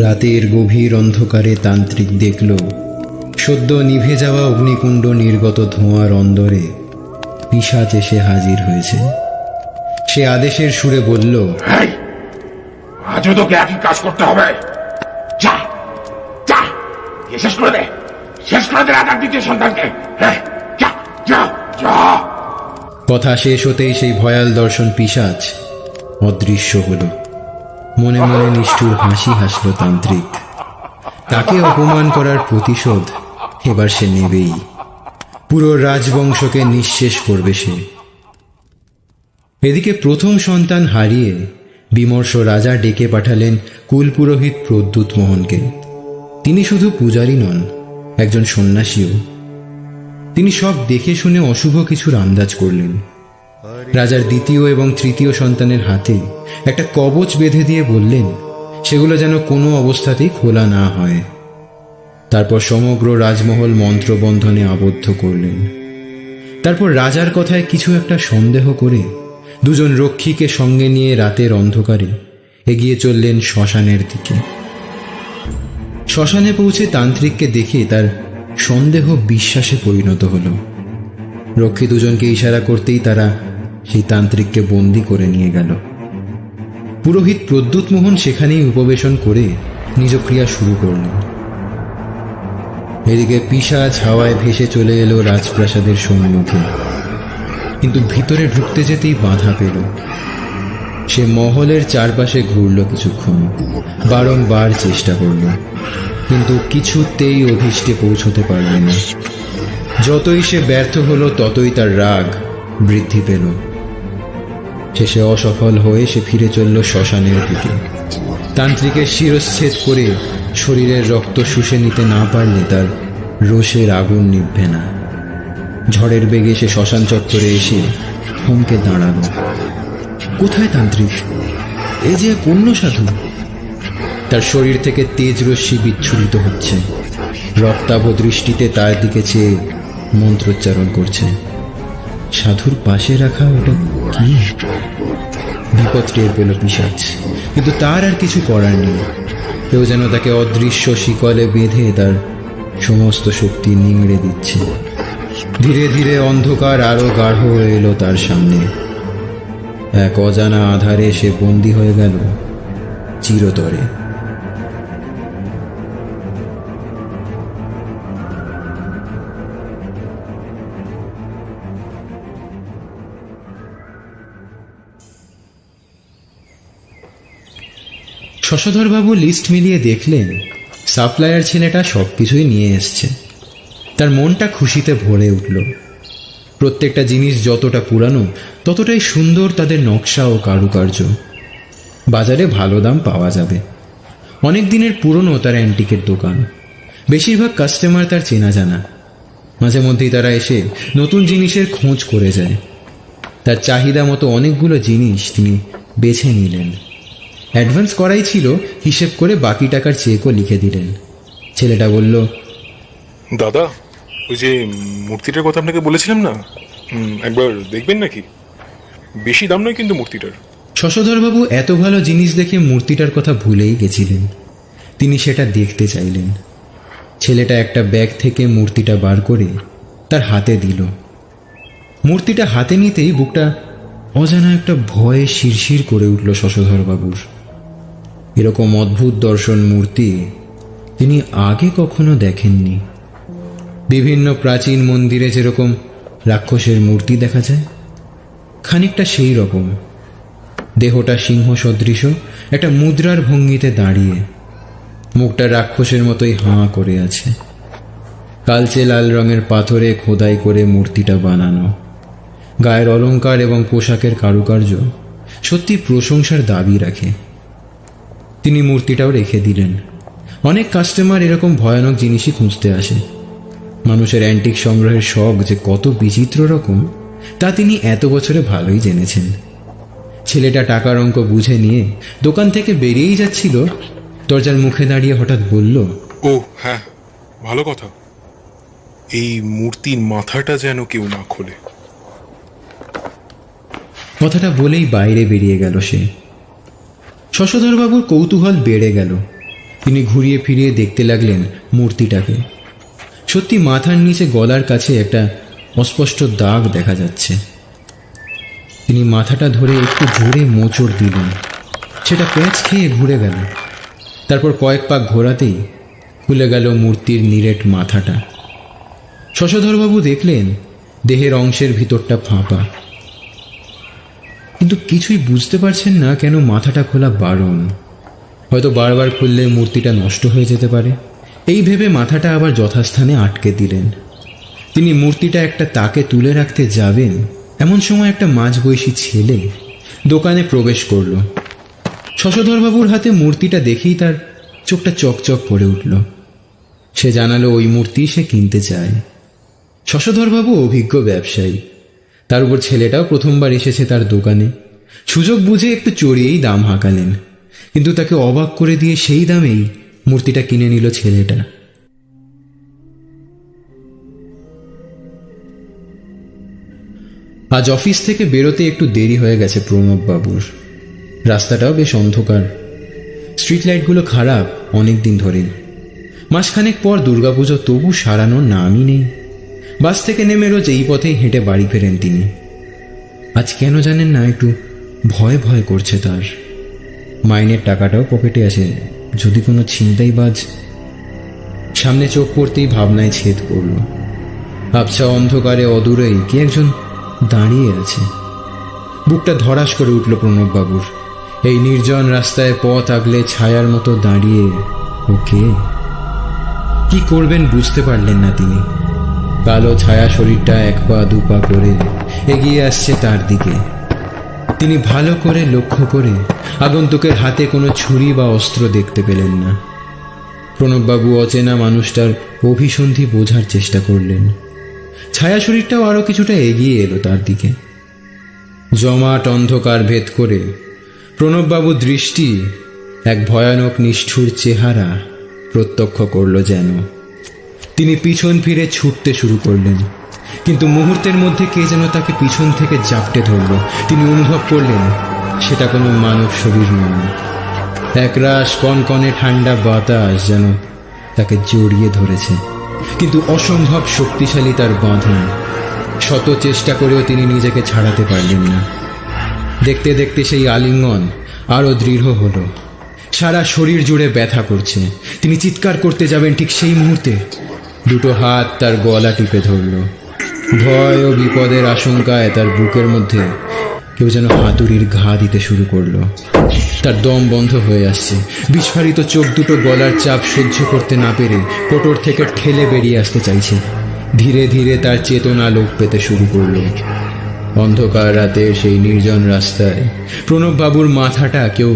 রাতের গভীর অন্ধকারে তান্ত্রিক দেখল সদ্য নিভে যাওয়া অগ্নিকুণ্ড নির্গত ধোঁয়ার অন্দরে পিশাচ এসে হাজির হয়েছে। সে আদেশের সুরে বলল, আজও তোকে একই কাজ করতে হবে। যা যা, শেষ করে দে, শেষ করে দে রাজার দ্বিতীয় সন্তানকে। যা যা যা। কথা শেষ হতেই সেই ভয়াল দর্শন পিশাচ অদৃশ্য হল। মনে মনে নিষ্ঠুর হাসি হাসল তান্ত্রিক। তাকে অপমান করার প্রতিশোধ এবার সে নেবেই। পুরো রাজবংশকে নিঃশেষ করবে সে। এদিকে প্রথম সন্তান হারিয়ে বিমর্ষ রাজা ডেকে পাঠালেন কুলপুরোহিত প্রদ্যুৎ মোহনকে। তিনি শুধু পূজারী নন, একজন সন্ন্যাসীও। তিনি সব দেখে শুনে অশুভ কিছুর আন্দাজ করলেন। রাজার দ্বিতীয় এবং তৃতীয় সন্তানের হাতে একটা কবচ বেঁধে দিয়ে বললেন সেগুলো যেন কোনো অবস্থাতেই খোলা না হয়। তারপর সমগ্র রাজমহল মন্ত্রবন্ধনে আবদ্ধ করলেন। তারপর রাজার কথায় কিছু একটা সন্দেহ করে দুজন রক্ষীকে সঙ্গে নিয়ে রাতের অন্ধকারে এগিয়ে চললেন শ্মশানের দিকে। শ্মশানে পৌঁছে তান্ত্রিককে দেখে তার সন্দেহ বিশ্বাসে পরিণত হল। রক্ষী দুজনকে ইশারা করতেই তারা সেই তান্ত্রিককে বন্দি করে নিয়ে গেল। পুরোহিত প্রদ্যুৎ মোহন সেখানেই উপবেশন করে নিজ ক্রিয়া শুরু করলেন। এদিকে পিশাচ হাওয়ায় ভেসে চলে এলো রাজপ্রাসাদের সম্মুখে, কিন্তু ভিতরে ঢুকতে যেতেই বাধা পেল। সে মহলের চারপাশে ঘুরল কিছুক্ষণ, বারংবার চেষ্টা করল, কিন্তু কিছুতেই অভীষ্টে পৌঁছতে পারল না। যতই সে ব্যর্থ হলো ততই তার রাগ বৃদ্ধি পেল। শেষে অসফল হয়ে সে ফিরে চলল শ্মশানের দিকে। তান্ত্রিকের শিরচ্ছেদ করে শরীরের রক্ত শুষে নিতে না পারলে তার রোষের আগুন নিভবে না। ঝড়ের বেগে সে শ্মশান চত্বরে এসে থমকে দাঁড়াল। কোথায় তান্ত্রিক? এই যে পুণ্য সাধু। তার শরীর থেকে তেজ রশ্মি বিচ্ছুরিত হচ্ছে। রক্তাভ দৃষ্টিতে তার দিকে চেয়ে মন্ত্রোচ্চারণ করছে। সাধুর পাশে রাখা ওটা কি? বিপদ টের পেল পিশাচ, কিন্তু তার আর কিছু করার নেই। কেউ যেন তাকে অদৃশ্য শিকলে বেঁধে তার সমস্ত শক্তি নিংড়ে দিচ্ছে। ধীরে ধীরে অন্ধকার আরো গাঢ় হয়ে এলো তার সামনে। এক অজানা আধারে সে বন্দী হয়ে গেল চিরতরে। শশধরবাবু লিস্ট মিলিয়ে দেখলেন সাপ্লায়ার ছেলেটা সবকিছুই নিয়ে এসছে। তার মনটা খুশিতে ভরে উঠল। প্রত্যেকটা জিনিস যতটা পুরানো ততটাই সুন্দর তাদের নকশা ও কারুকার্য। বাজারে ভালো দাম পাওয়া যাবে। অনেক দিনের পুরনো তার অ্যান্টিকের দোকান। বেশিরভাগ কাস্টমার তার চেনা জানা। মাঝে মধ্যেই তারা এসে নতুন জিনিসের খোঁজ করে যায়। তার চাহিদা মতো অনেকগুলো জিনিস তিনি বেছে নিলেন। অ্যাডভান্স করাই ছিল, হিসেব করে বাকি টাকার চেকও লিখে দিলেন। ছেলেটা বলল, দাদা, ওই যে মূর্তিটার কথা আপনাকে বলেছিলাম না, একবার দেখবেন নাকি? বেশি দাম নয় কিন্তু মূর্তিটার। শশধরবাবু এত ভালো জিনিস দেখে মূর্তিটার কথা ভুলেই গেছিলেন। তিনি সেটা দেখতে চাইলেন। ছেলেটা একটা ব্যাগ থেকে মূর্তিটা বার করে তার হাতে দিল। মূর্তিটা হাতে নিতেই বুকটা অজানা একটা ভয়ে শিরশির করে উঠল শশধরবাবুর। এরকম অদ্ভুত দর্শন মূর্তি তিনি আগে কখনো দেখেননি। বিভিন্ন প্রাচীন মন্দিরে যেরকম রাক্ষসের মূর্তি দেখা যায়, খানিকটা সেই রকম। দেহটা সিংহ সদৃশ, একটা মুদ্রার ভঙ্গিতে দাঁড়িয়ে, মুখটা রাক্ষসের মতোই হাঁ করে আছে। কালচে লাল রঙের পাথরে খোদাই করে মূর্তিটা বানানো। গায়ের অলংকার এবং পোশাকের কারুকার্য সত্যি প্রশংসার দাবি রাখে। তিনি মূর্তিটাও রেখে দিলেন। অনেক কাস্টমার এরকম ভয়ানক জিনিসই খুঁজতে আসে। মানুষের অ্যান্টিক সংগ্রহের শখ যে কত বিচিত্র রকম তা তিনি এত বছরে ভালোই জেনেছেন। ছেলেটা টাকার অঙ্ক বুঝে নিয়ে দোকান থেকে বেরিয়েই যাচ্ছিল, দরজার মুখে দাঁড়িয়ে হঠাৎ বলল, ও হ্যাঁ, ভালো কথা। এই মূর্তির মাথাটা যেন কেউ না খোলে। কথাটা বলেই বাইরে বেরিয়ে গেল সে। শশধরবাবুর কৌতূহল বেড়ে গেল। তিনি ঘুরিয়ে ফিরিয়ে দেখতে লাগলেন মূর্তিটাকে। সত্যি মাথার নিচে গলার কাছে একটা অস্পষ্ট দাগ দেখা যাচ্ছে। তিনি মাথাটা ধরে একটু জোরে মোচড় দিলেন, সেটা প্যাঁচ খেয়ে ঘুরে গেল। তারপর কয়েক পাক ঘোরাতেই খুলে গেল মূর্তির নিরেট মাথাটা। শশধরবাবু দেখলেন দেহের অংশের ভিতরটা ফাঁপা, কিন্তু কিছুই বুঝতে পারছেন না কেন মাথাটা খোলা বারণ। হয়তো বারবার খুললে মূর্তিটা নষ্ট হয়ে যেতে পারে, এই ভেবে মাথাটা আবার যথাস্থানে আটকে দিলেন। তিনি মূর্তিটা একটা তাকে তুলে রাখতে যাবেন, এমন সময় একটা মাঝবয়সী ছেলে দোকানে প্রবেশ করল। শশধরবাবুর হাতে মূর্তিটা দেখেই তার চোখটা চকচক করে উঠল। সে জানালো ওই মূর্তি সে কিনতে চায়। শশধরবাবু অভিজ্ঞ ব্যবসায়ী, তার উপর ছেলেটাও প্রথমবার এসেছে তার দোকানে। সুযোগ বুঝে একটু চড়িয়েই দাম হাঁকালেন, কিন্তু তাকে অবাক করে দিয়ে সেই দামেই মূর্তিটা কিনে নিল ছেলেটা। আজ অফিস থেকে বেরোতে একটু দেরি হয়ে গেছে প্রণববাবুর। রাস্তাটাও বেশ অন্ধকার, স্ট্রিট লাইটগুলো খারাপ অনেক দিন ধরেই। মাসখানেক পর দুর্গাপুজো, তবু সারানোর নামই নেই। বাস থেকে নেমে রোজ এই পথেই হেঁটে বাড়ি ফেরেন তিনি। আজ কেন জানেন না, একটু ভয় ভয় করছে তার। মাইনের টাকাটাও পকেটে আছে, যদি কোনো ছিনতাইবাজ। সামনে চোখ পড়তেই ভাবনায় ছেদ পড়ল। আবছা অন্ধকারে অদূরেই কে একজন দাঁড়িয়ে আছে। বুকটা ধরাস করে উঠল প্রণববাবুর। এই নির্জন রাস্তায় পথ আগলে ছায়ার মতো দাঁড়িয়ে ওকে কি করবেন বুঝতে পারলেন না তিনি। কালো ছায়া শরীরটা এক পা দু পা করে এগিয়ে আসছে তার দিকে। তিনি ভালো করে লক্ষ্য করে আগন্তুকের হাতে কোনো ছুরি বা অস্ত্র দেখতে পেলেন না। প্রণববাবু অচেনা মানুষটার অভিসন্ধি বোঝার চেষ্টা করলেন। ছায়া শরীরটাও আরো কিছুটা এগিয়ে এলো তার দিকে। জমাট অন্ধকার ভেদ করে প্রণববাবুর দৃষ্টি এক ভয়ানক নিষ্ঠুর চেহারা প্রত্যক্ষ করল যেন। তিনি পিছন ফিরে ছুটতে শুরু করলেন, কিন্তু মুহূর্তের মধ্যে কে যেন তাকে পিছন থেকে জাপটে ধরল। তিনি অনুভব করলেন সেটা কোনো মানব শরীর নয়। একরাশ কনকনে ঠান্ডা বাতাস যেন তাকে জড়িয়ে ধরেছে, কিন্তু অসম্ভব শক্তিশালী তার বাঁধন। শত চেষ্টা করেও তিনি নিজেকে ছাড়াতে পারলেন না। দেখতে দেখতে সেই আলিঙ্গন আরো দৃঢ় হলো। সারা শরীর জুড়ে ব্যথা করছে। তিনি চিৎকার করতে যাবেন, ঠিক সেই মুহূর্তে দুটো হাত তার গলা টিপে ধরল। ভয় ও বিপদের আশঙ্কায় তার বুকের মধ্যে কেউ যেন হাতুড়ির ঘা দিতে শুরু করলো। তার দম বন্ধ হয়ে আসছে। বিস্ফারিত চোখ দুটো গলার চাপ সহ্য করতে না পেরে কোটর থেকে ঠেলে বেরিয়ে আসতে চাইছে। ধীরে ধীরে তার চেতনা লোপ পেতে শুরু করলো। অন্ধকার রাতে সেই নির্জন রাস্তায় প্রণববাবুর মাথাটা কেউ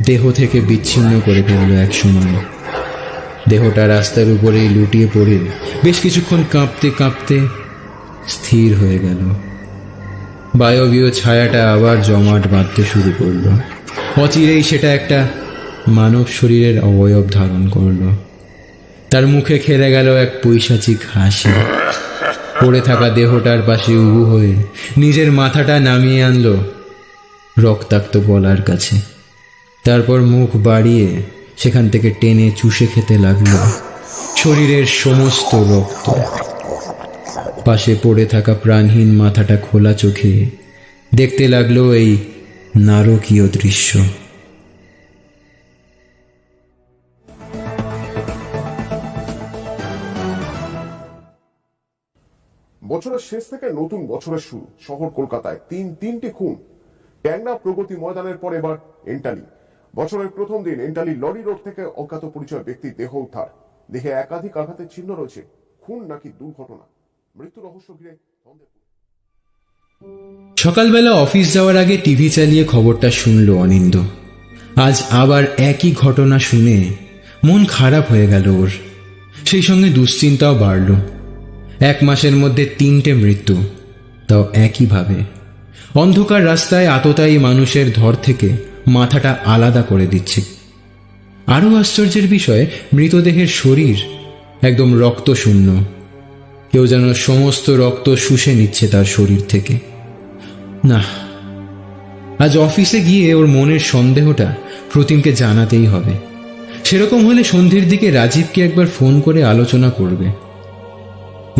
দেহ থেকে বিচ্ছিন্ন করে ফেলল এক সময়। দেহটা রাস্তার উপরেই লুটিয়ে পড়ে বেশ কিছুক্ষণ কাঁপতে কাঁপতে স্থির হয়ে গেল। বায়বীয় ছায়াটা আবার জমাট বাঁধতে শুরু করলো। অচিরেই সেটা একটা মানব শরীরের অবয়ব ধারণ করলো। তার মুখে খেলে গেল এক পৈশাচিক হাসি। পড়ে থাকা দেহটার পাশে উবু হয়ে নিজের মাথাটা নামিয়ে আনলো রক্তাক্ত গলার কাছে। তারপর মুখ বাড়িয়ে সেখান থেকে টেনে চুষে খেতে লাগলো শরীরের সমস্ত রক্ত। পাশে পড়ে থাকা প্রাণহীন মাথাটা খোলা চোখে দেখতে লাগলো এই নারকীয় দৃশ্য। বছরের শেষ থেকে নতুন বছরের শুরু। শহর কলকাতায় তিনটি খুন। ট্যাংরা প্রগতি ময়দানের পর এবার এন্টালি। বছরের প্রথম দিন এন্টালি লরি রোড থেকে অজ্ঞাত পরিচয় ব্যক্তির দেহ উদ্ধার। দেহে একাধিক আঘাতের চিহ্ন রয়েছে। খুন নাকি দুর্ঘটনা, মৃত্যু রহস্য ঘিরে সকালবেলা অফিস যাওয়ার আগে টিভি চালিয়ে খবরটা শুনল অনিন্দ। আজ আবার একই ঘটনা শুনে মন খারাপ হয়ে গেল ওর। সেই সঙ্গে দুশ্চিন্তাও বাড়ল। 1 মাসের মধ্যে 3টে মৃত্যু, তাও একইভাবে। অন্ধকার রাস্তায় আততায়ী মানুষের ধর থেকে মাথাটা আলাদা করে দিচ্ছে। আরও আশ্চর্যের বিষয়, মৃতদেহের শরীর একদম রক্তশূন্য। কেউ যেন সমস্ত রক্ত শুষে নিচ্ছে তার শরীর থেকে। না, আজ অফিসে গিয়ে ওর মনের সন্দেহটা প্রতিমকে জানাতেই হবে। সেরকম হলে সন্ধ্যের দিকে রাজীবকে একবার ফোন করে আলোচনা করবে।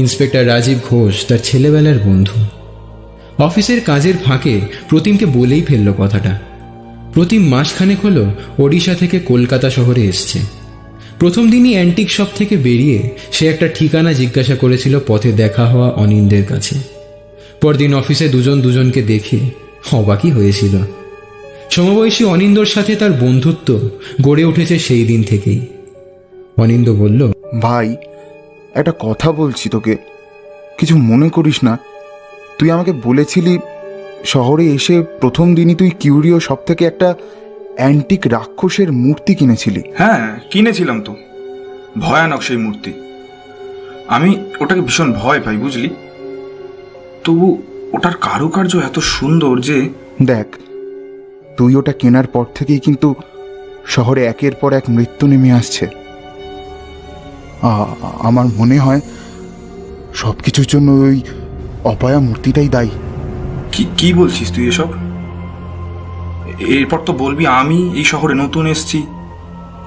ইন্সপেক্টর রাজীব ঘোষ তার ছেলেবেলার বন্ধু। অফিসের কাজের ফাঁকে প্রতিমকে বলেই ফেলল কথাটা। প্রতিম মাসখানেক হলো ওড়িশা থেকে কলকাতা শহরে এসছে। প্রথম দিনই অ্যান্টিক শপ থেকে বেরিয়ে সে একটা ঠিকানা জিজ্ঞাসা করেছিল পথে দেখা হওয়া অনিন্দের কাছে। পরদিন অফিসে দুজন দুজনকে দেখে অবাকই হয়েছিল। সমবয়সী অনিন্দর সাথে তার বন্ধুত্ব গড়ে উঠেছে সেই দিন থেকেই। অনিন্দ বলল, ভাই, একটা কথা বলছি তোকে, কিছু মনে করিস না। তুই আমাকে বলেছিলি শহরে এসে প্রথম দিনই তুই কিউরিও শপ থেকে একটা অ্যান্টিক রাক্ষসের মূর্তি কিনেছিলি। হ্যাঁ, কিনেছিলাম তো। ভয়ানক সেই মূর্তি। আমি ওটাকে ভীষণ ভয় পাই, বুঝলি। তবু ওটার কারুকার্য এত সুন্দর যে। দেখ, তুই ওটা কেনার পর থেকেই কিন্তু শহরে একের পর এক মৃত্যু নেমে আসছে। আমার মনে হয় সব কিছুর জন্য ওই অপয়া মূর্তিটাই দায়ী। কি বলছিস তুই এসব? এরপর তো বলবি আমি এই শহরে নতুন এসেছি,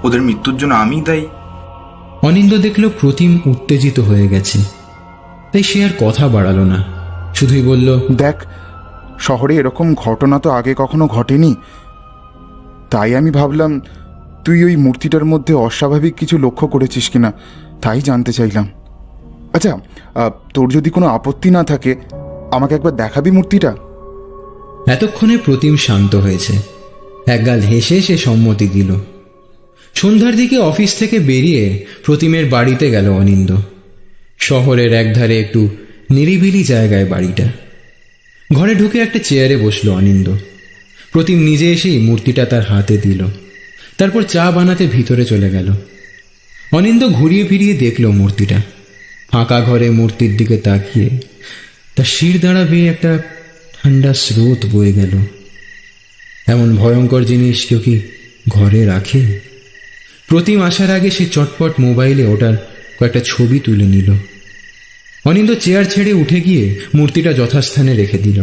ওদের মৃত্যুর জন্য আমি দায়ী। অনিন্দ দেখল প্রতিম উত্তেজিত হয়ে গেছে, তাই সে আর কথা বাড়ালো না, শুধুই বলল, দেখ, শহরে এরকম ঘটনা তো আগে কখনো ঘটেনি। তাই আমি ভাবলাম তুই ওই মূর্তিটার মধ্যে অস্বাভাবিক কিছু লক্ষ্য করেছিস কিনা, তাই জানতে চাইলাম। আচ্ছা, তোর যদি কোনো আপত্তি না থাকে আমাকে একবার দেখাবি মূর্তিটা? এতক্ষণে প্রতিম শান্ত হয়েছে। একগাল হেসে সে সম্মতি দিল। সন্ধ্যার দিকে অফিস থেকে বেরিয়ে প্রতিমের বাড়িতে গেল অনিন্দ। শহরের একধারে একটু নিরিবিলি জায়গায় বাড়িটা। ঘরে ঢুকে একটা চেয়ারে বসলো অনিন্দ। প্রতিম নিজে এসেই মূর্তিটা তার হাতে দিল, তারপর চা বানাতে ভিতরে চলে গেল। অনিন্দ ঘুরিয়ে ফিরিয়ে দেখল মূর্তিটা। ফাঁকা ঘরে মূর্তির দিকে তাকিয়ে তার শির দাঁড়া বেয়ে একটা ঠান্ডা স্রোত বয়ে গেল। এমন ভয়ঙ্কর জিনিস কেউ কি ঘরে রাখে? প্রতিম আসার আগে সে চটপট মোবাইলে ওটার কয়েকটা ছবি তুলে নিল। অনিন্দ চেয়ার ছেড়ে উঠে গিয়ে মূর্তিটা যথাস্থানে রেখে দিল।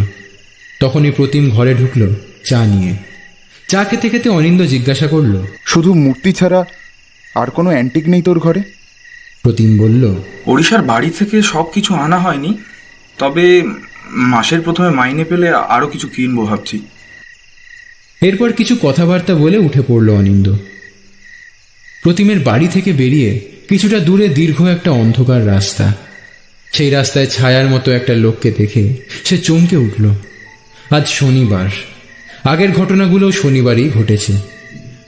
তখনই প্রতিম ঘরে ঢুকল চা নিয়ে। চা খেতে খেতে অনিন্দ জিজ্ঞাসা করল, শুধু মূর্তি ছাড়া আর কোনো অ্যান্টিক নেই তোর ঘরে? প্রতিম বলল, ওড়িশার বাড়ি থেকে সব কিছু আনা হয়নি, তবে মাসের প্রথমে মাইনে পেলে আরো কিছু কিনবো ভাবছি। এরপর কিছু কথাবার্তা বলে উঠে পড়ল অনিন্দ। প্রতিমের বাড়ি থেকে বেরিয়ে কিছুটা দূরে দীর্ঘ একটা অন্ধকার রাস্তা। সেই রাস্তায় ছায়ার মতো একটা লোককে দেখে সে চমকে উঠল। আজ শনিবার। আগের ঘটনাগুলো শনিবারই ঘটেছে।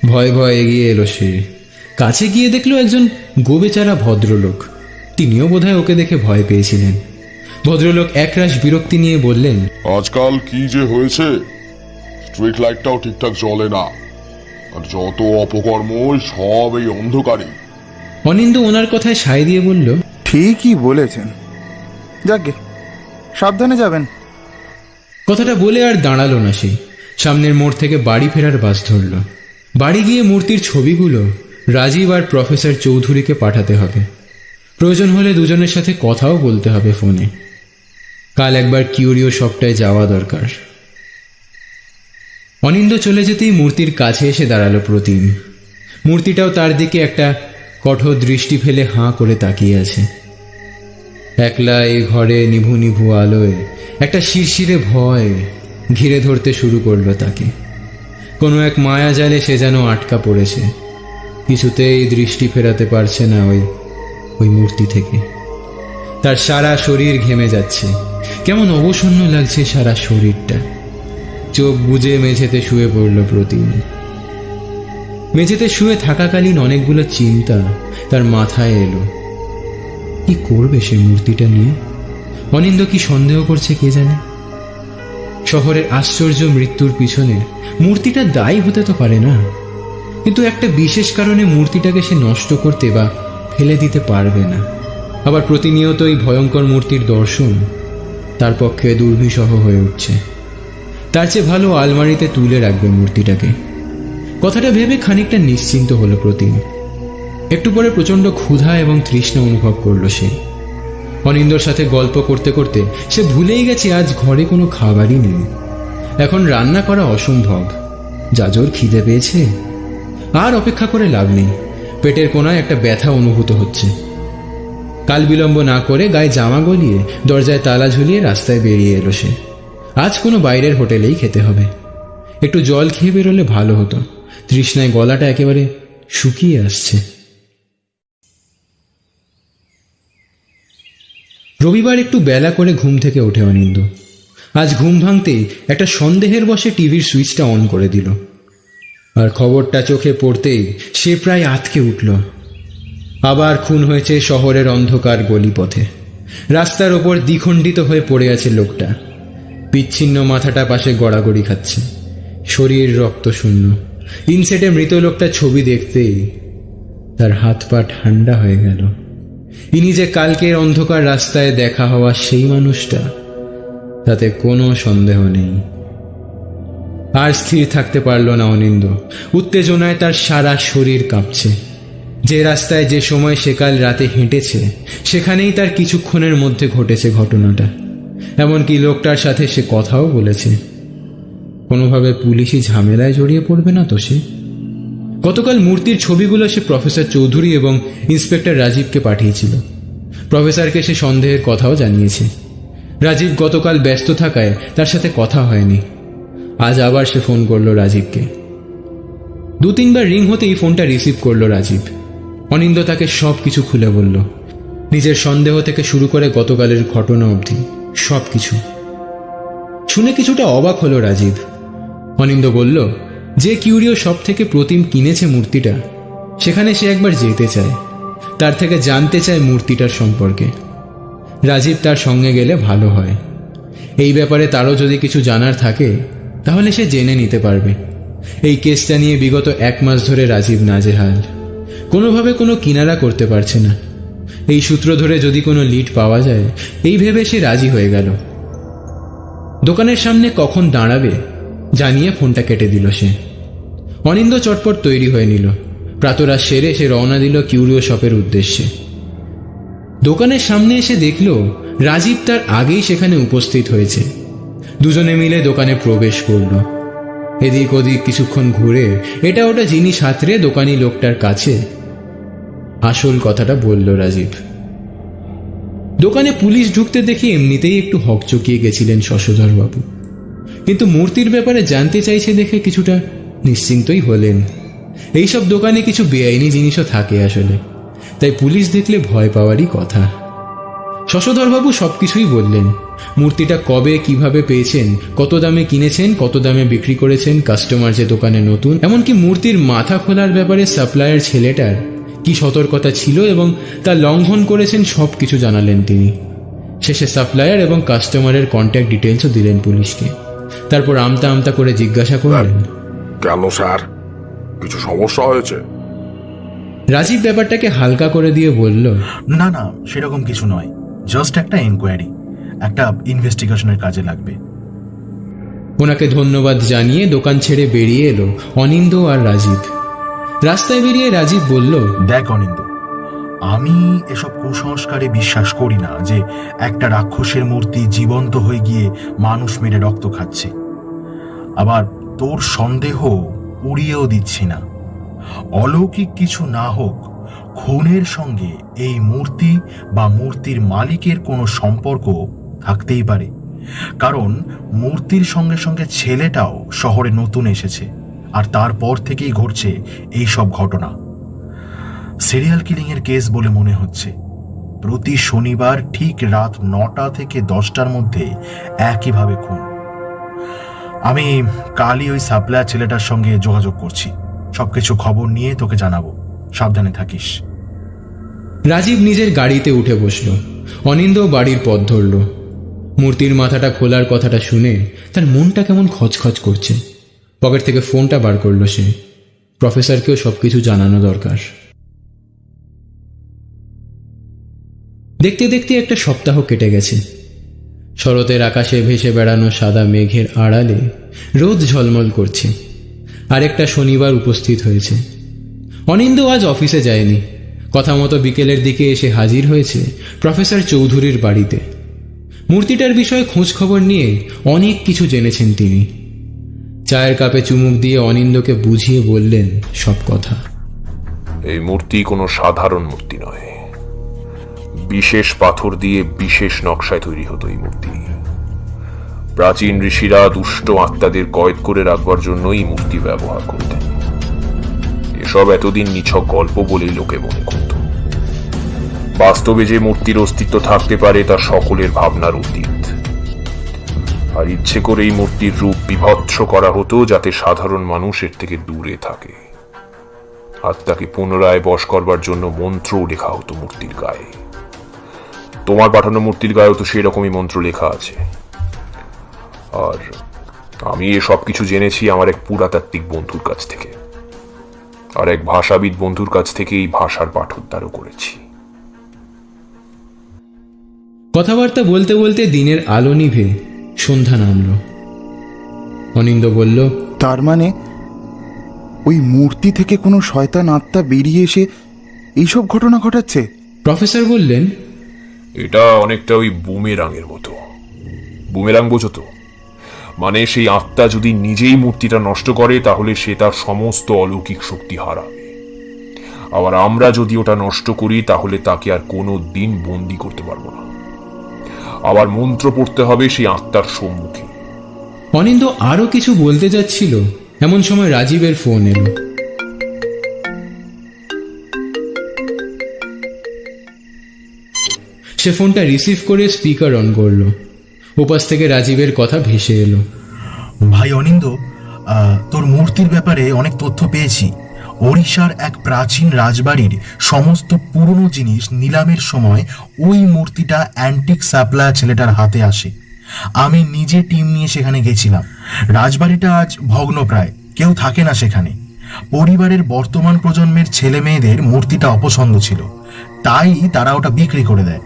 ভয়ে ভয়ে এগিয়ে এলো সে। কাছে গিয়ে দেখলো একজন গোবেচারা ভদ্রলোক। তিনিও বোধহয় ওকে দেখে ভয় পেয়েছিলেন। ভদ্রলোক একরাশ বিরক্তি নিয়ে বললেন, আজকাল কি যে হয়েছে, স্ট্রিট লাইটটাও ঠিকঠাক জ্বলে না, আর যত অপকর্ম সব এই অন্ধকারে। অনিন্দ ওনার কথায় সায় দিয়ে বলল, ঠিকই বলেছেন, যাকে সাবধানে যাবেন। কথাটা বলে আর দাঁড়ালো না সে। সামনের মোড় থেকে বাড়ি ফেরার বাস ধরল। বাড়ি গিয়ে মূর্তির ছবিগুলো রাজীব আর প্রফেসর চৌধুরীকে পাঠাতে হবে। প্রয়োজন হলে দুজনের সাথে কথাও বলতে হবে ফোনে। কাল একবার কিউরিও শপটায় যাওয়া দরকার। অনিন্দ চলে যেতেই মূর্তির কাছে এসে দাঁড়ালো প্রতিম। মূর্তিটাও তার দিকে একটা কঠোর দৃষ্টি ফেলে হাঁ করে তাকিয়ে আছে। একলা এই ঘরে নিভু নিভু আলোয় একটা শিরশিরে ভয় ঘিরে ধরতে শুরু করলো তাকে। কোনো এক মায়া জালে সে যেন আটকা পড়েছে, কিছুতেই দৃষ্টি ফেরাতে পারছে না ওই মূর্তি থেকে। তার সারা শরীর ঘেমে যাচ্ছে, কেমন অবসন্ন লাগছে সারা শরীরটা। চোখ বুজে মেঝেতে শুয়ে পড়ল প্রতিম। মেঝেতে শুয়ে থাকাকালীন অনেকগুলো চিন্তা তার মাথায় এলো। কি করবে সে মূর্তিটা নিয়ে? অনিন্দ কি সন্দেহ করছে কে জানে? শহরের আশ্চর্য মৃত্যুর পিছনে মূর্তিটা দায়ী হতে তো পারে না, কিন্তু একটা বিশেষ কারণে মূর্তিটাকে সে নষ্ট করতে বা ফেলে দিতে পারবে না। আবার প্রতিনিয়ত এই ভয়ঙ্কর মূর্তির দর্শন তার পক্ষে দুর্বিষহ হয়ে উঠছে। তার চেয়ে ভালো আলমারিতে তুলে রাখবে মূর্তিটাকে। কথাটা ভেবে খানিকটা নিশ্চিন্ত হলো প্রতিম। একটু পরে প্রচণ্ড ক্ষুধা এবং তৃষ্ণা অনুভব করলো সে। অনিন্দর সাথে গল্প করতে করতে সে ভুলেই গেছে আজ ঘরে কোনো খাবারই নেই। এখন রান্না করা অসম্ভব। যা জোর খিদে পেয়েছে, আর অপেক্ষা করে লাভ নেই, পেটের কোনায় একটা ব্যথা অনুভূত হচ্ছে। কাল বিলম্ব না করে গায়ে জামা গলিয়ে দরজায় তালা ঝুলিয়ে রাস্তায় বেরিয়ে এলো সে। আজ কোনো বাইরের হোটেলেই খেতে হবে। একটু জল খেয়ে বেরোলে ভালো হতো, তৃষ্ণায় গলাটা একেবারে শুকিয়ে আসছে। রবিবার একটু বেলা করে ঘুম থেকে ওঠে অনিন্দ। আজ ঘুম ভাঙতেই একটা সন্দেহের বশে টিভির সুইচটা অন করে দিল, আর খবরটা চোখে পড়তেই সে প্রায় আঁতকে উঠল। আবার খুন হয়েছে শহরের অন্ধকার গলিপথে। রাস্তার ওপর দ্বিখণ্ডিত হয়ে পড়ে আছে লোকটা, বিচ্ছিন্ন মাথাটা পাশে গড়াগড়ি খাচ্ছে, শরীর রক্ত শূন্য। ইনসেটে মৃত লোকটা ছবি দেখতেই তার হাত পা ঠান্ডা হয়ে গেল। ইনি যে কালকের অন্ধকার রাস্তায় দেখা হওয়া সেই মানুষটা, তাতে কোনো সন্দেহ নেই। আর স্থির থাকতে পারল না অনিন্দ। উত্তেজনায় তার সারা শরীর কাঁপছে। যে রাস্তায় যে সময় সে কাল রাতে হেঁটেছে, সেখানেই তার কিছুক্ষণের মধ্যে ঘটেছে ঘটনাটা। এমনকি লোকটার সাথে সে কথাও বলেছে। কোনোভাবে পুলিশি ঝামেলায় জড়িয়ে পড়বে না তো সে? গতকাল মূর্তির ছবিগুলো সে প্রফেসর চৌধুরী এবং ইন্সপেক্টর রাজীবকে পাঠিয়েছিল। প্রফেসরকে সে সন্দেহের কথাও জানিয়েছে। রাজীব গতকাল ব্যস্ত থাকায় তার সাথে কথা হয়নি। আজ আবার সে ফোন করলো রাজীবকে। 2-3বার রিং হতেই ফোনটা রিসিভ করলো রাজীব। অনিন্দ তাকে সব কিছু খুলে বলল, নিজের সন্দেহ থেকে শুরু করে গতকালের ঘটনা অবধি সব কিছু। শুনে কিছুটা অবাক হলো রাজীব। অনিন্দ বলল, যে কিউরিও সব থেকে প্রতিম কিনেছে মূর্তিটা, সেখানে সে একবার যেতে চায়, তার থেকে জানতে চায় মূর্তিটার সম্পর্কে। রাজীব তার সঙ্গে গেলে ভালো হয়। এই ব্যাপারে তারও যদি কিছু জানার থাকে তাহলে সে জেনে নিতে পারবে। এই কেসটা নিয়ে বিগত 1 মাস ধরে রাজীব নাজেহাল, কোনোভাবে কোনো কিনারা করতে পারছে না। এই সূত্র ধরে যদি কোনো লিড পাওয়া যায়, এই ভেবে সে রাজি হয়ে গেল। দোকানের সামনে কখন দাঁড়াবে জানিয়ে ফোনটা কেটে দিল সে। অনিন্দ চটপট তৈরি হয়ে নিল। প্রাতরাশ সেরে সে রওনা দিল কিউরিও শপের উদ্দেশ্যে। দোকানের সামনে এসে দেখল রাজীব তার আগেই সেখানে উপস্থিত হয়েছে। দুজনে মিলে দোকানে প্রবেশ করল। এদিক ওদিক কিছুক্ষণ ঘুরে এটা ওটা জিনিস হাতড়ে দোকানি লোকটার কাছে আসল কথাটা বলল রাজীব। দোকানে পুলিশ ঢুকতে দেখে এমনিতেই একটু হকচকিয়ে গেছিলেন শশধরবাবু, কিন্তু মূর্তির ব্যাপারে জানতে চাইছে দেখে কিছুটা নিশ্চিন্তই হলেন। এইসব দোকানে কিছু বেআইনি জিনিসও থাকে আসলে, তাই পুলিশ দেখলে ভয় পাওয়ারই কথা। শশধরবাবু সবকিছুই বললেন। মূর্তিটা কবে কিভাবে পেয়েছেন, কত দামে কিনেছেন, কত দামে বিক্রি করেছেন, কাস্টমার যে দোকানে নতুন, এমনকি মূর্তির মাথা খোলার ব্যাপারে সাপ্লায়ার ছেলেটার কি সতর্কতা ছিল এবং তা লঙ্ঘন করেছেন সবকিছু জানালেন তিনি। শেষে সাপ্লায়ার এবং কাস্টমারের কন্ট্যাক্ট ডিটেলসও দিলেন পুলিশকে। তারপর আমতা আমতা করে জিজ্ঞাসা করলেন, কেন স্যার, কিছু সমস্যা হয়েছে? রাজীব ব্যাপারটাকে হালকা করে দিয়ে বলল, না না, সেরকম কিছু নয়, জাস্ট একটা এনকোয়ারি, একটা ইনভেস্টিগেশনের কাজে লাগবে। ওনাকে ধন্যবাদ জানিয়ে দোকান ছেড়ে বেরিয়ে এলো অনিন্দ আর রাজীব। রাস্তায় বেরিয়ে রাজীব বলল, দেখ অনিন্দ, আমি এসব কুসংস্কারে বিশ্বাস করি না যে একটা রাক্ষসের মূর্তি জীবন্ত হয়ে গিয়ে মানুষ মেরে রক্ত খাচ্ছে। আবার তোর সন্দেহ উড়িয়েও দিচ্ছি না। অলৌকিক কিছু না হোক, খুনের সঙ্গে এই মূর্তি বা মূর্তির মালিকের কোনো সম্পর্ক থাকতেই পারে, কারণ মূর্তির সঙ্গে সঙ্গে ছেলেটাও শহরে নতুন এসেছে, আর তারপর থেকেই ঘটছে এই সব ঘটনা। সিরিয়াল কিলিংয়ের কেস বলে মনে হচ্ছে। প্রতি শনিবার ঠিক রাত 9টা থেকে 10টার মধ্যে একইভাবে খুন। আমি কালই ওই সাপ্লায়ার ছেলেটার সঙ্গে যোগাযোগ করছি, সবকিছু খবর নিয়ে তোকে জানাবো, সাবধানে থাকিস। রাজীব নিজের গাড়িতে উঠে বসল। অনিন্দ বাড়ির পথ ধরল। মূর্তির মাথাটা খোলার কথাটা শুনে তার মনটা কেমন খচখচ করছে। পকেট থেকে ফোনটা বার করল সে। প্রফেসরকেও সবকিছু জানানো দরকার। দেখতে দেখতে একটা সপ্তাহ কেটে গেছে। শরতের আকাশে ভেসে বেড়ানো সাদা মেঘের আড়ালে রোদ ঝলমল করছে। আরেকটা শনিবার উপস্থিত হয়েছে। অনিন্দ আজ অফিসে যায়নি। কথা মতো বিকেলের দিকে এসে হাজির হয়েছে প্রফেসর চৌধুরীর বাড়িতে। মূর্তিটার বিষয়ে খোঁজ খবর নিয়ে অনেক কিছু জেনেছেন তিনি। চায়ের কাপে চুমুক দিয়ে অনিন্দকে বুঝিয়ে বললেন সব কথা। এই মূর্তি কোনো সাধারণ মূর্তি নয়, বিশেষ পাথর দিয়ে বিশেষ নকশায় তৈরি হতো এই মূর্তি। প্রাচীন ঋষিরা দুষ্ট আত্মাদের কয়েদ করে রাখবার জন্য এই মূর্তি ব্যবহার করতেন। এসব এতদিন নিছক গল্প বলেই লোকে মনে করত। বাস্তবে যে মূর্তির অস্তিত্ব থাকতে পারে তা সকলের ভাবনার অতীত। আর ইচ্ছে করে এই মূর্তির রূপ বিভৎস করা হতো যাতে সাধারণ মানুষ এর থেকে দূরে থাকে। আত্মাকে পুনরায় বশ করবার জন্য মন্ত্রও লেখা হতো মূর্তির গায়ে। তোমার পাঠানো মূর্তির গায়েও তো সেই রকমই মন্ত্র লেখা আছে। আর আমি এসব কিছু জেনেছি আমার এক পুরাতাত্ত্বিক বন্ধুর কাছ থেকে, আর এক ভাষাবিদ বন্ধুর কাছ থেকে এই ভাষার পাঠোদ্ধারও করেছি। কথাবার্তা বলতে বলতে দিনের আলো নিভে সন্ধ্যা নামল। অনিন্দ বলল, তার মানে ওই মূর্তি থেকে কোনো শয়তান আত্মা বেরিয়ে এসে এইসব ঘটনা ঘটাচ্ছে? প্রফেসর বললেন, এটা অনেকটা ওই বুমেরাঙের মতো। বুমেরাং বোঝো তো? মানে সেই আত্মা যদি নিজেই মূর্তিটা নষ্ট করে তাহলে সে তার সমস্ত অলৌকিক শক্তি হারাবে। আবার আমরা যদি ওটা নষ্ট করি তাহলে তাকে আর কোনো দিন বন্দি করতে পারবো না। আবার মন্ত্র পড়তে হবে সেই আত্মার সম্মুখে। অনিন্দ আরো কিছু বলতে যাচ্ছিল, এমন সময় রাজীবের ফোন এলো। সে ফোনটা রিসিভ করে স্পিকার অন করলো। ওপাশ থেকে রাজীবের কথা ভেসে এলো। ভাই অনিন্দ, তোর মূর্তির ব্যাপারে অনেক তথ্য পেয়েছি। ওড়িশার এক প্রাচীন রাজবাড়ির সমস্ত পুরনো জিনিস নিলামের সময় ওই মূর্তিটা অ্যান্টিক সাপ্লায়ার ছেলেটার হাতে আসে। আমি নিজে টিম নিয়ে সেখানে গেছিলাম। রাজবাড়িটা আজ ভগ্নপ্রায়, কেউ থাকে না সেখানে। পরিবারের বর্তমান প্রজন্মের ছেলে মেয়েদের মূর্তিটা অপছন্দ ছিল, তাই তারা ওটা বিক্রি করে দেয়।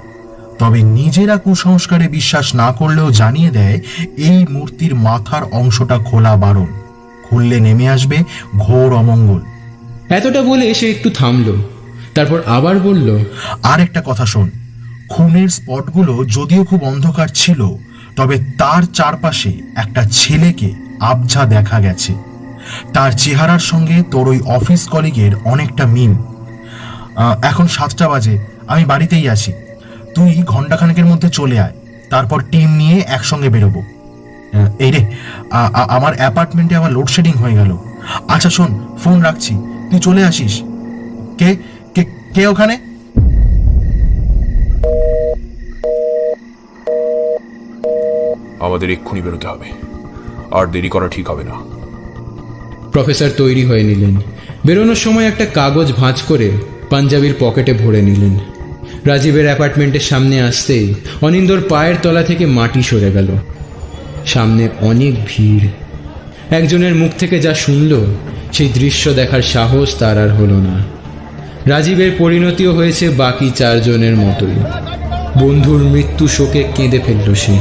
তবে নিজেরা কুসংস্কারে বিশ্বাস না করলেও জানিয়ে দেয় এই মূর্তির মাথার অংশটা খোলা বারণ, খুললে নেমে আসবে ঘোর অমঙ্গল। এতটা বলে সে একটু থামলো, তারপর আবার বলল, আর একটা কথা শোন, খুনের স্পটগুলো যদিও খুব অন্ধকার ছিল, তবে তার চারপাশে একটা ছেলেকে আবঝা দেখা গেছে। তার চেহারার সঙ্গে তোর ওই অফিস কলিগের অনেকটা মিল। এখন 7টা বাজে, আমি বাড়িতেই আছি। তুই ঘন্টাখানেকের মধ্যে চলে আয়, তারপর টিম নিয়ে একসঙ্গে বেরোবো। এই রে, আমার অ্যাপার্টমেন্টে আবার লোডশেডিং হয়ে গেল। আচ্ছা শোন, ফোন রাখছি, তুই চলে আসিস। কে কে কে ওখানে? আমাদের এক্ষুনি বেরোতে হবে, আর দেরি করা ঠিক হবে না। প্রফেসর তৈরি হয়ে নিলেন। বেরোনোর সময় একটা কাগজ ভাঁজ করে পাঞ্জাবির পকেটে ভরে নিলেন। রাজীবের অ্যাপার্টমেন্টের সামনে আসতেই অনিন্দর পায়ের তলা থেকে মাটি সরে গেল। সামনে অনেক ভিড়। একজনের মুখ থেকে যা শুনল সেই দৃশ্য দেখার সাহস তার আর হলো না। রাজীবের পরিণতিও হয়েছে বাকি 4 জনের মতোই। বন্ধুর মৃত্যু শোকে কেঁদে ফেলল সে।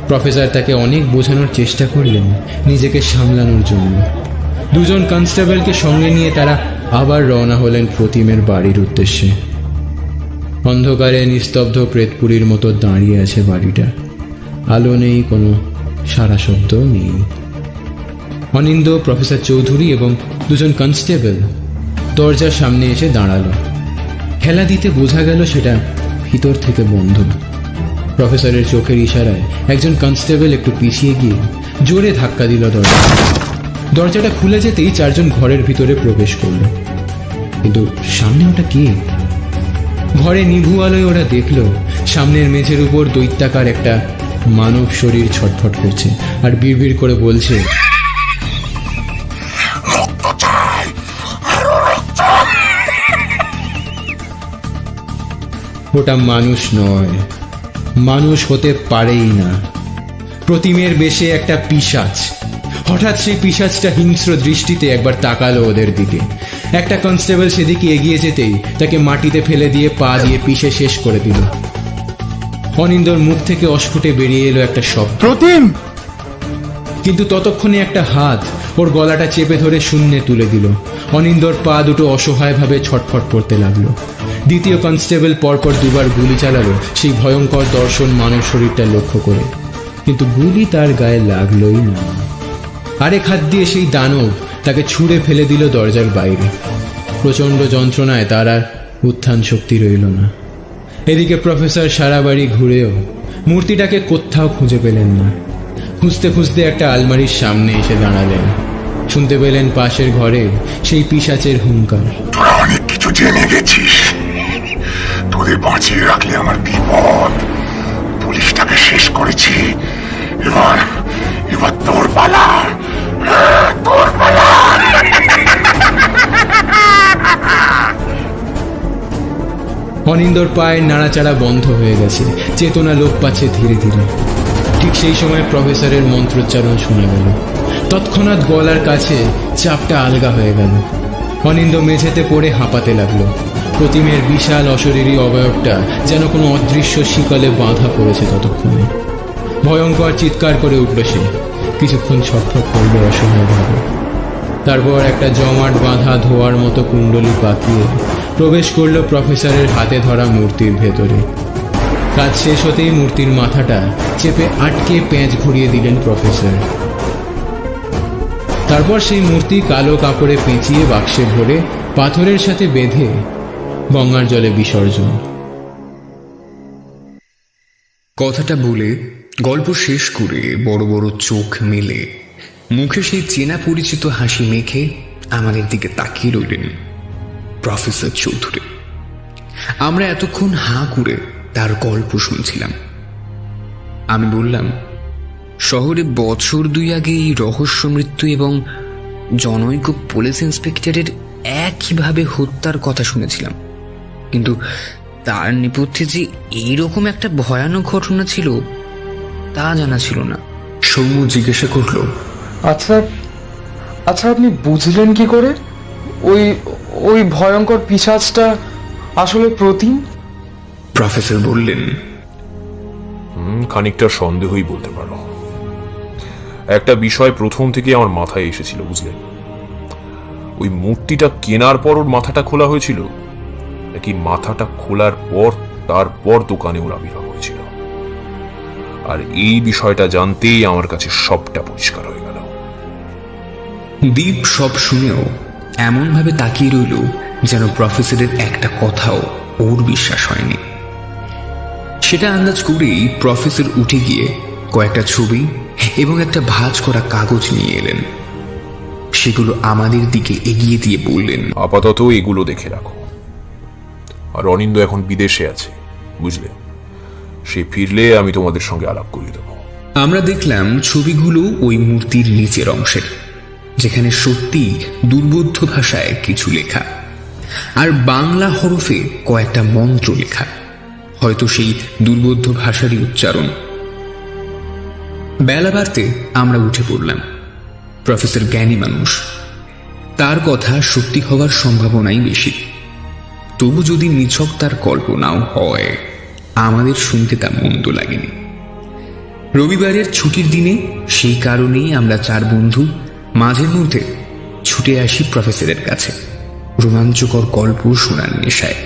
প্রফেসর তাকে অনেক বোঝানোর চেষ্টা করলেন নিজেকে সামলানোর জন্য। 2 জন কনস্টেবলকে সঙ্গে নিয়ে তারা আবার রওনা হলেন প্রতিমের বাড়ির উদ্দেশ্যে। অন্ধকারে নিস্তব্ধ প্রেতপুরীর মতো দাঁড়িয়ে আছে বাড়িটা। আলো নেই, কোনো সারা শব্দও নেই। অনিন্দ, প্রফেসর চৌধুরী এবং 2 জন কনস্টেবল দরজার সামনে এসে দাঁড়ালো। খেলা দিতে বোঝা গেল সেটা ভিতর থেকে বন্ধ। প্রফেসরের চোখের ইশারায় একজন কনস্টেবল একটু পিছিয়ে গিয়ে জোরে ধাক্কা দিল দরজা। দরজাটা খুলে যেতেই 4 জন ঘরের ভিতরে প্রবেশ করল। কিন্তু সামনে ওটা কে? ঘরে নিভু আলোয় ওরা দেখল সামনের মেঝের উপর দৈত্যাকার একটা মানব শরীর ছটফট করছে আর বিড়বিড় করে বলছে, ওটা মানুষ নয়, মানুষ হতে পারেই না। প্রতিমের বেশে একটা পিশাচ। হঠাৎ সেই পিশাচটা হিংস্র দৃষ্টিতে একবার তাকালো ওদের দিকে। একটা কনস্টেবল সেদিকে এগিয়ে যেতেই তাকে মাটিতে ফেলে দিয়ে পা দিয়ে পিষে শেষ করে দিল। অনিন্দর মুখ থেকে অস্ফুটে বেরিয়ে এলো একটা শব্দ, প্রতিম! কিন্তু ততক্ষণে একটা হাত ওর গলাটা চেপে ধরে শূন্যে তুলে দিল। অনিন্দর পা দুটো অসহায়ভাবে ছটফট করতে লাগলো। দ্বিতীয় কনস্টেবল পরপর 2 বার গুলি চালালো সেই ভয়ঙ্কর দর্শন মানব শরীরটা লক্ষ্য করে, কিন্তু গুলি তার গায়ে লাগলোই না। আরেক হাত দিয়ে সেই দানব তাকে ছুঁড়ে ফেলে দিল দরজার বাইরে। প্রচণ্ড যন্ত্রণায় তার আর উত্থান শক্তি রইল না। এদিকে প্রফেসর সারা বাড়ি ঘুরেও মূর্তিটাকে কোথাও খুঁজে পেলেন না। খুঁজতে খুঁজতে একটা আলমারির সামনে এসে দাঁড়ালেন। শুনতে পেলেন পাশের ঘরে সেই পিশাচের হুঙ্কার। তোরা অনেক কিছু জেনে গেছিস, তোদের বাঁচিয়ে রাখলে আমার বিপদ। পুলিশটাকে শেষ করেছি, এবার এবার তোর পালা, তোর পালা। অনিন্দর পায়ের নাড়াচাড়া বন্ধ হয়ে গেছে, চেতনা লোপ পাচ্ছে ধীরে ধীরে। ঠিক সেই সময় প্রফেসরের মন্ত্রোচ্চারণ শোনা গেল। তৎক্ষণাৎ গলার কাছে চাপটা আলগা হয়ে গেল। অনিন্দ মেঝেতে পড়ে হাঁপাতে লাগলো। প্রতিমের বিশাল অশরীরী অবয়বটা যেন কোনো অদৃশ্য শিকলে বাঁধা পড়েছে ততক্ষণে। ভয়ঙ্কর চিৎকার করে উঠল সে। কিছুক্ষণ ছটফট করলো অসহায়ভাবে। তারপর একটা জমাট বাঁধা ধোয়ার মতো কুণ্ডলি পাকিয়ে প্রবেশ করলো প্রফেসরের হাতে ধরা মূর্তির ভেতরে। কাজ শেষ হতেই মূর্তির মাথাটা চেপে আটকে পেঁচ ঘুরিয়ে দিলেন প্রফেসর। তারপর সেই মূর্তি কালো কাপড়ে পেঁচিয়ে বাক্সে ভরে পাথরের সাথে বেঁধে গঙ্গার জলে বিসর্জন। কথাটা বলে গল্প শেষ করে বড় বড় চোখ মেলে মুখে সেই চেনা পরিচিত হাসি মেখে আমাদের দিকে তাকিয়ে রইলেন প্রফেসর চৌধুরী। আমরা এতক্ষণ হাঁ করে তার গল্প শুনছিলাম। আমি বললাম, শহরে বছর 2 আগে এই রহস্য মৃত্যু এবং জনৈক পুলিশ ইন্সপেক্টরের একইভাবে হত্যার কথা শুনেছিলাম, কিন্তু তার নেপথ্যে যে এইরকম একটা ভয়ানক ঘটনা ছিল তা জানা ছিল না। সৌম্য জিজ্ঞাসা করল, আচ্ছা আচ্ছা আপনি বুঝলেন কি করে ওই ওই ভয়ঙ্কর পিশাচটা আসলে প্রতিম? প্রফেসর বললেন, খানিকটা সন্দেহই বলতে পারো। একটা বিষয় প্রথম থেকে আমার মাথায় এসেছিল, বুঝলেন? ওই মূর্তিটা কেনার পর ওর মাথাটা খোলা হয়েছিল, নাকি মাথাটা খোলার পর তারপর দোকানে ওর আবির্ভাব হয়েছিল। আর এই বিষয়টা জানতেই আমার কাছে সবটা পরিষ্কার হয়ে গেল। দীপ সব শুনেও এমন ভাবে তাকিয়ে রইল যেন প্রফেসরের একটা কথাও ওর বিশ্বাস হয়নি। সেটা আন্দাজ করেই প্রফেসর উঠে গিয়ে কয়েকটা ছবি এবং একটা ভাঁজ করা কাগজ নিয়ে এলেন। সেগুলো আমাদের দিকে এগিয়ে দিয়ে বললেন, আপাতত এগুলো দেখে রাখো। আর অনিন্দ এখন বিদেশে আছে, বুঝলে? সে ফিরলে আমি তোমাদের সঙ্গে আলাপ করিয়ে দেব। আমরা দেখলাম ছবিগুলো ওই মূর্তির নিচের অংশের, যেখানে সত্যি দুর্বোধ্য ভাষায় কিছু লেখা আর বাংলা হরফে কয়েকটা মন্ত্র লেখা, হয়তো সেই দুর্বোধ্য ভাষারই উচ্চারণ। বেলা বাড়তে আমরা উঠে পড়লাম। প্রফেসর জ্ঞানী মানুষ, তার কথা সত্যি হওয়ার সম্ভাবনাই বেশি। তবু যদি নিছক তার কল্পনাও হয়, আমাদের শুনতে তা মন্দ লাগেনি। রবিবারের ছুটির দিনে সেই কারণেই আমরা 4 বন্ধু মাঝে মধ্যে ছুটে আসি প্রফেসরের কাছে রোমাঞ্চকর গল্প শোনার নেশায়।